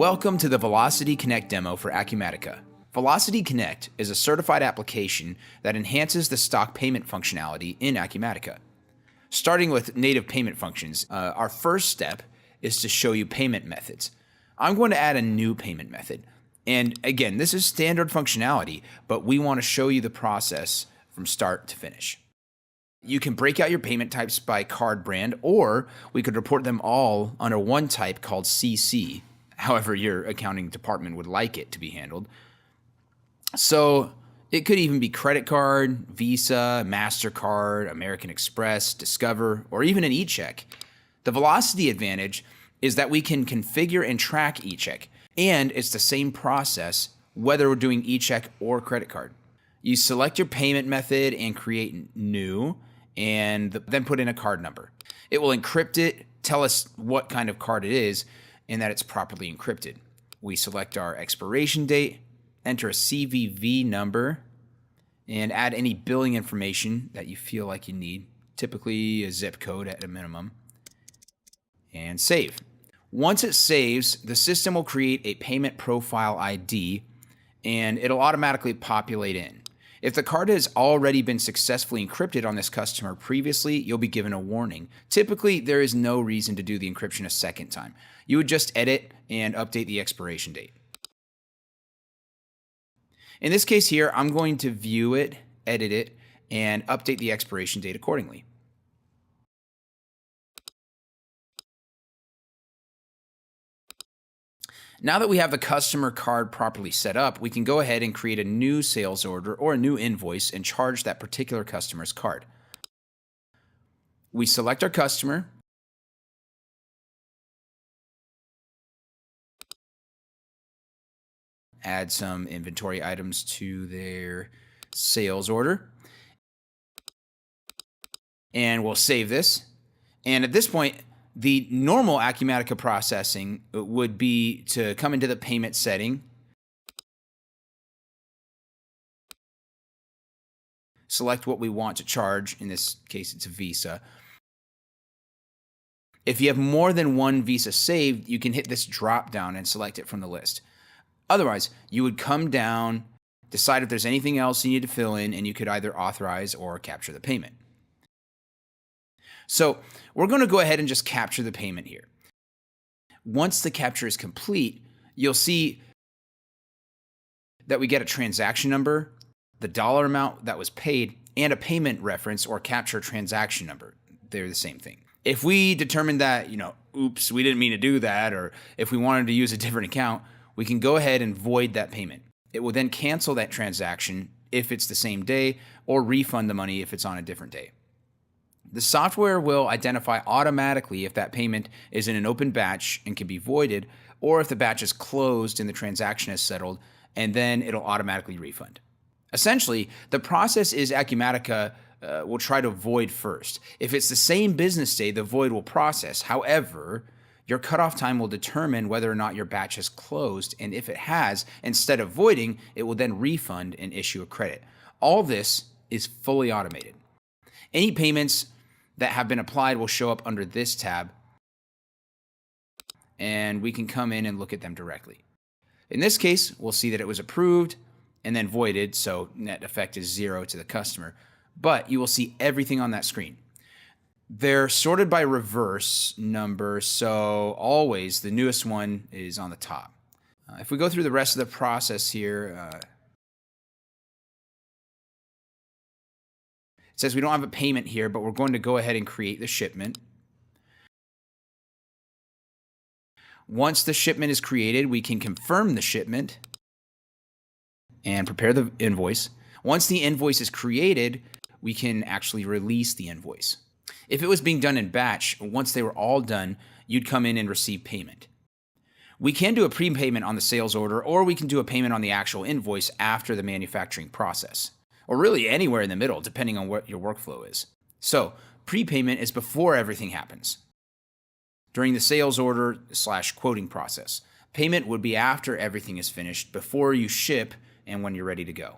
Welcome to the VelocIT Connect demo for Acumatica. VelocIT Connect is a certified application that enhances the stock payment functionality in Acumatica. Starting with native payment functions, our first step is to show you payment methods. I'm going to add a new payment method. And again, this is standard functionality, but we want to show you the process from start to finish. You can break out your payment types by card brand, or we could report them all under one type called CC, however your accounting department would like it to be handled. So it could even be credit card, Visa, MasterCard, American Express, Discover, or even an e-check. The VelocIT advantage is that we can configure and track e-check, and it's the same process whether we're doing e-check or credit card. You select your payment method and create new, and then put in a card number. It will encrypt it, tell us what kind of card it is, and that it's properly encrypted. We select our expiration date, enter a CVV number, and add any billing information that you feel like you need, typically a zip code at a minimum, and save. Once it saves, the system will create a payment profile ID, and it'll automatically populate in. If the card has already been successfully encrypted on this customer previously, you'll be given a warning. Typically, there is no reason to do the encryption a second time. You would just edit and update the expiration date. In this case here, I'm going to view it, edit it, and update the expiration date accordingly. Now that we have the customer card properly set up, we can go ahead and create a new sales order or a new invoice and charge that particular customer's card. We select our customer, add some inventory items to their sales order, and we'll save this. And at this point, the normal Acumatica processing would be to come into the payment setting, select what we want to charge. In this case, it's a Visa. If you have more than one Visa saved, you can hit this drop down and select it from the list. Otherwise, you would come down, decide if there's anything else you need to fill in, and you could either authorize or capture the payment. So we're going to go ahead and just capture the payment here. Once the capture is complete, you'll see that we get a transaction number, the dollar amount that was paid, and a payment reference or capture transaction number. They're the same thing. If we determine that, oops, we didn't mean to do that, or if we wanted to use a different account, we can go ahead and void that payment. It will then cancel that transaction if it's the same day, or refund the money if it's on a different day. The software will identify automatically if that payment is in an open batch and can be voided, or if the batch is closed and the transaction is settled, and then it'll automatically refund. Essentially, the process is Acumatica will try to void first. If it's the same business day, the void will process. However, your cutoff time will determine whether or not your batch has closed, and if it has, instead of voiding, it will then refund and issue a credit. All this is fully automated. Any payments that have been applied will show up under this tab, and we can come in and look at them directly. In this case, we'll see that it was approved and then voided, so net effect is 0 to the customer, but you will see everything on that screen. They're sorted by reverse number, so always the newest one is on the top. If we go through the rest of the process here, it says we don't have a payment here, but we're going to go ahead and create the shipment. Once the shipment is created, we can confirm the shipment and prepare the invoice. Once the invoice is created, we can actually release the invoice. If it was being done in batch, once they were all done, you'd come in and receive payment. We can do a prepayment on the sales order, or we can do a payment on the actual invoice after the manufacturing process, or really anywhere in the middle, depending on what your workflow is. So prepayment is before everything happens, during the sales order / quoting process. Payment would be after everything is finished, before you ship and when you're ready to go.